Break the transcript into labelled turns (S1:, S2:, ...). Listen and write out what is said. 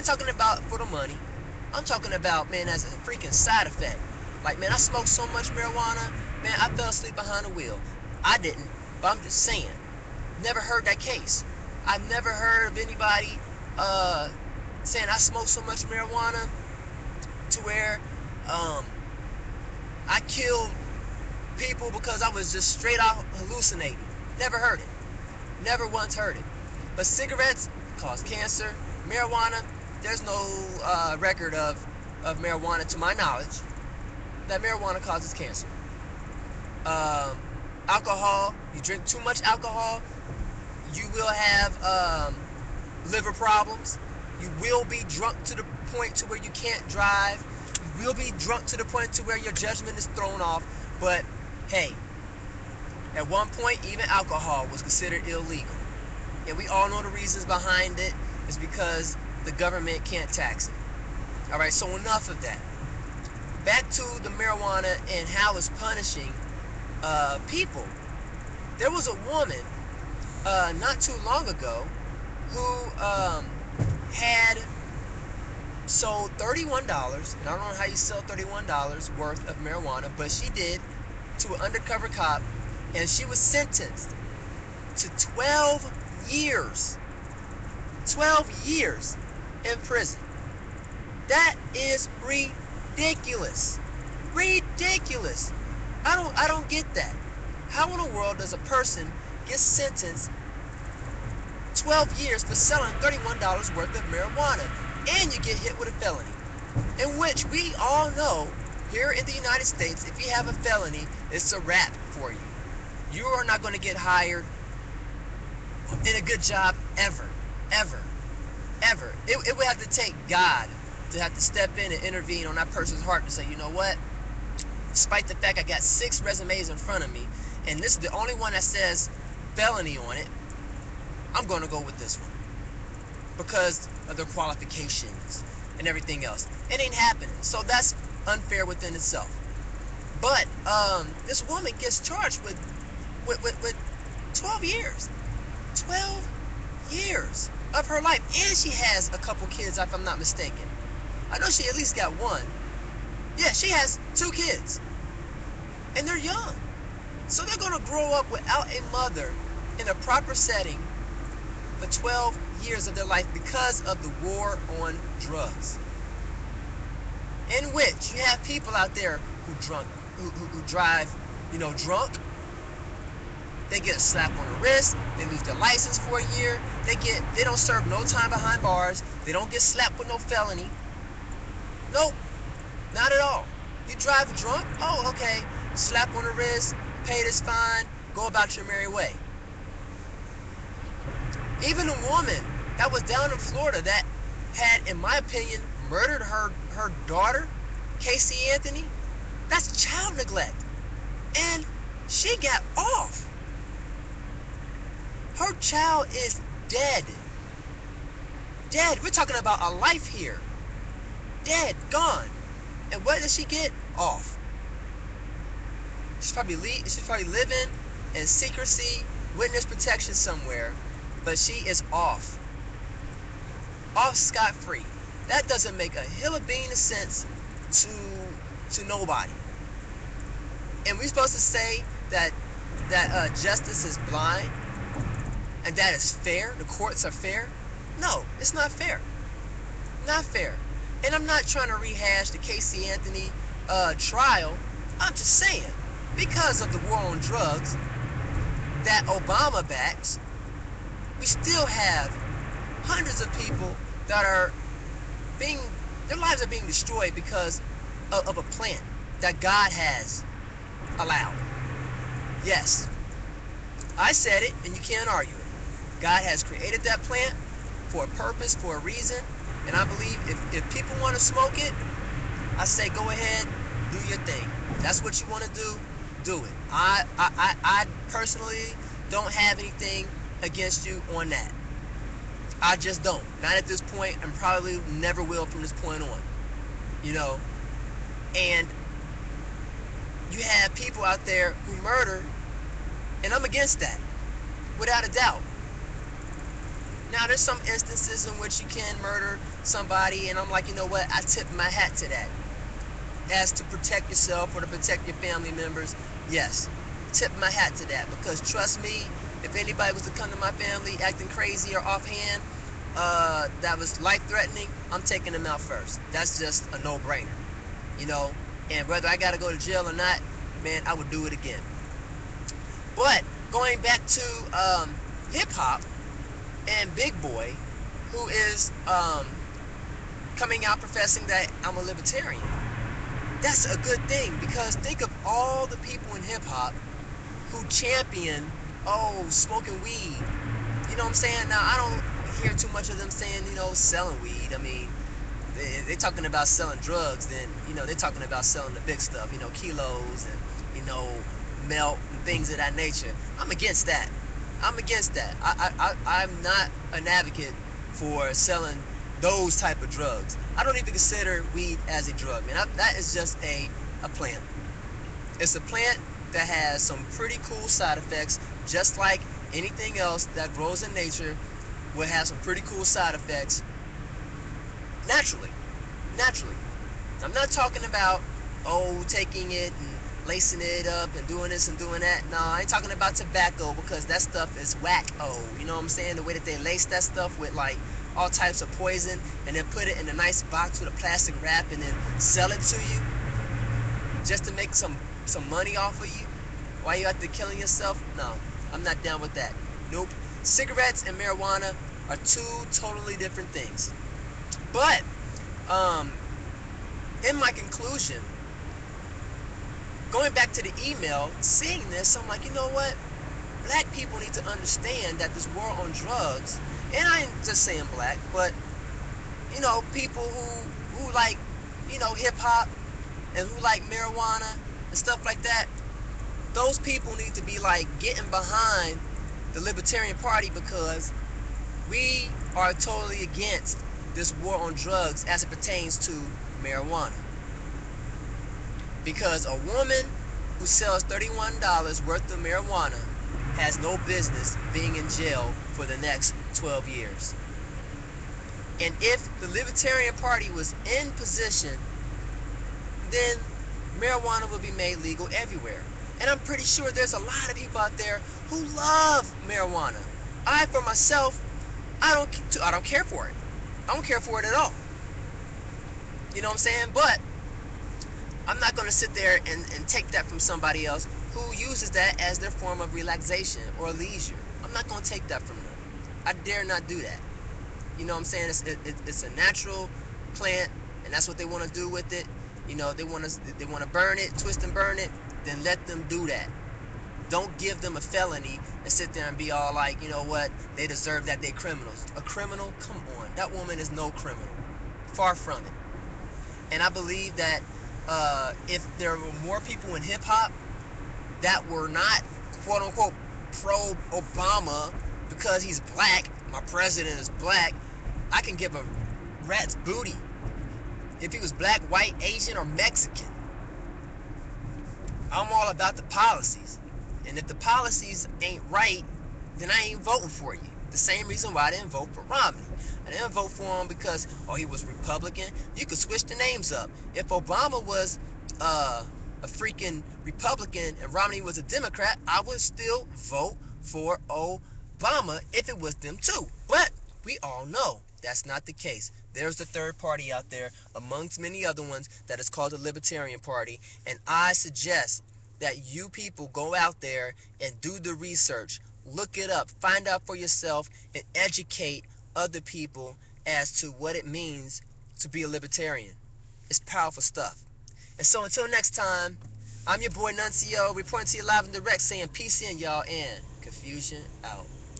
S1: ain't talking about for the money. I'm talking about, man, as a freaking side effect. Like, man, I smoked so much marijuana, man, I fell asleep behind the wheel. I didn't, but I'm just saying. Never heard that case. I've never heard of anybody saying I smoked so much marijuana to where I killed people because I was just straight out hallucinating. Never heard it. Never once heard it. But cigarettes cause cancer. Marijuana, there's no record of marijuana, to my knowledge, that marijuana causes cancer. Alcohol, you drink too much alcohol, you will have liver problems. You will be drunk to the point to where you can't drive. You will be drunk to the point to where your judgment is thrown off. But hey, at one point, even alcohol was considered illegal. And we all know the reasons behind it is because the government can't tax it. Alright, so enough of that. Back to the marijuana and how it's punishing people. There was a woman not too long ago who had sold $31, and I don't know how you sell $31 worth of marijuana, but she did, to an undercover cop, and she was sentenced to 12 years. 12 years in prison. That is ridiculous. Ridiculous. I don't get that. How in the world does a person get sentenced 12 years for selling $31 worth of marijuana, and you get hit with a felony, in which we all know here in the United States, if you have a felony, it's a wrap for you. You are not going to get hired in a good job ever. It would have to take God to have to step in and intervene on that person's heart to say, you know what, despite the fact I got 6 resumes in front of me, and this is the only one that says felony on it, I'm going to go with this one because of their qualifications and everything else. It ain't happening. So that's unfair within itself. But this woman gets charged with 12 years. 12 years of her life. And she has a couple kids, if I'm not mistaken. I know she at least got one. Yeah, she has 2 kids. And they're young. So they're going to grow up without a mother in a proper setting for 12 years of their life because of the war on drugs. In which you have people out there who drive, drunk. They get a slap on the wrist, they lose their license for a year, they don't serve no time behind bars, they don't get slapped with no felony. Nope, not at all. You drive drunk? Oh, okay. Slap on the wrist, pay this fine, go about your merry way. Even a woman that was down in Florida that had, in my opinion, murdered her daughter, Casey Anthony, that's child neglect. And she got off. Her child is dead. Dead. We're talking about a life here. Dead. Gone. And what did she get? Off. She's probably living in secrecy, witness protection somewhere, but she is off. Off scot-free. That doesn't make a hill of bean of sense to nobody. And we're supposed to say that justice is blind and that is fair, the courts are fair? No, it's not fair. Not fair. And I'm not trying to rehash the Casey Anthony trial. I'm just saying, because of the war on drugs that Obama backs, we still have hundreds of people that are their lives are being destroyed because of a plan that God has allowed. Yes, I said it, and you can't argue it. God has created that plant for a purpose, for a reason, and I believe if people want to smoke it, I say go ahead, do your thing. That's what you want to do it. I personally don't have anything against you on that. I just don't. Not at this point, and probably never will from this point on. And you have people out there who murder, and I'm against that, without a doubt. Now, there's some instances in which you can murder somebody, and I'm like, you know what? I tip my hat to that. As to protect yourself or to protect your family members, yes, tip my hat to that. Because trust me, if anybody was to come to my family acting crazy or offhand, that was life-threatening, I'm taking them out first. That's just a no-brainer, you know. And whether I got to go to jail or not, man, I would do it again. But going back to hip hop and Big Boy, who is coming out professing that I'm a libertarian. That's a good thing, because think of all the people in hip hop who champion, oh, smoking weed. You know what I'm saying? Now, I don't hear too much of them saying, selling weed. I mean, they're talking about selling drugs, then, they're talking about selling the big stuff, kilos and, melt and things of that nature. I'm against that. I'm against that. I'm not an advocate for selling those type of drugs. I don't even consider weed as a drug, man. That is just a plant. It's a plant that has some pretty cool side effects, just like anything else that grows in nature will have some pretty cool side effects naturally. Naturally. I'm not talking about, taking it and lacing it up and doing this and doing that. No, I ain't talking about tobacco, because that stuff is whack-o. You know what I'm saying? The way that they lace that stuff with, like, all types of poison and then put it in a nice box with a plastic wrap and then sell it to you just to make some money off of you while you out there killing yourself. No, I'm not down with that. Nope. Cigarettes and marijuana are two totally different things. But in my conclusion, going back to the email, seeing this, I'm like, you know what? Black people need to understand that this war on drugs, and I ain't just saying black, but, people who like, hip-hop and who like marijuana and stuff like that, those people need to be, like, getting behind the Libertarian Party, because we are totally against this war on drugs as it pertains to marijuana. Because a woman who sells $31 worth of marijuana has no business being in jail for the next 12 years. And if the Libertarian Party was in position, then marijuana would be made legal everywhere. And I'm pretty sure there's a lot of people out there who love marijuana. I, for myself, I don't care for it. I don't care for it at all. You know what I'm saying? But I'm not going to sit there and take that from somebody else who uses that as their form of relaxation or leisure. I'm not going to take that from them. I dare not do that. You know what I'm saying? It's a natural plant, and that's what they want to do with it. They want to burn it, twist and burn it. Then let them do that. Don't give them a felony and sit there and be all like, you know what, they deserve that, they criminals. A criminal? Come on. That woman is no criminal. Far from it. And I believe that if there were more people in hip-hop that were not, quote-unquote, pro-Obama because he's black, my president is black, I can give a rat's booty if he was black, white, Asian, or Mexican. I'm all about the policies. And if the policies ain't right, then I ain't voting for you. The same reason why I didn't vote for Romney. I didn't vote for him because, he was Republican. You could switch the names up. If Obama was a freaking Republican and Romney was a Democrat, I would still vote for Obama if it was them too. But we all know that's not the case. There's the third party out there, amongst many other ones, that is called the Libertarian Party. And I suggest that you people go out there and do the research. Look it up. Find out for yourself and educate other people as to what it means to be a libertarian. It's powerful stuff. And so until next time, I'm your boy Nuncio, reporting to you live and direct, saying peace in, y'all, and confusion out.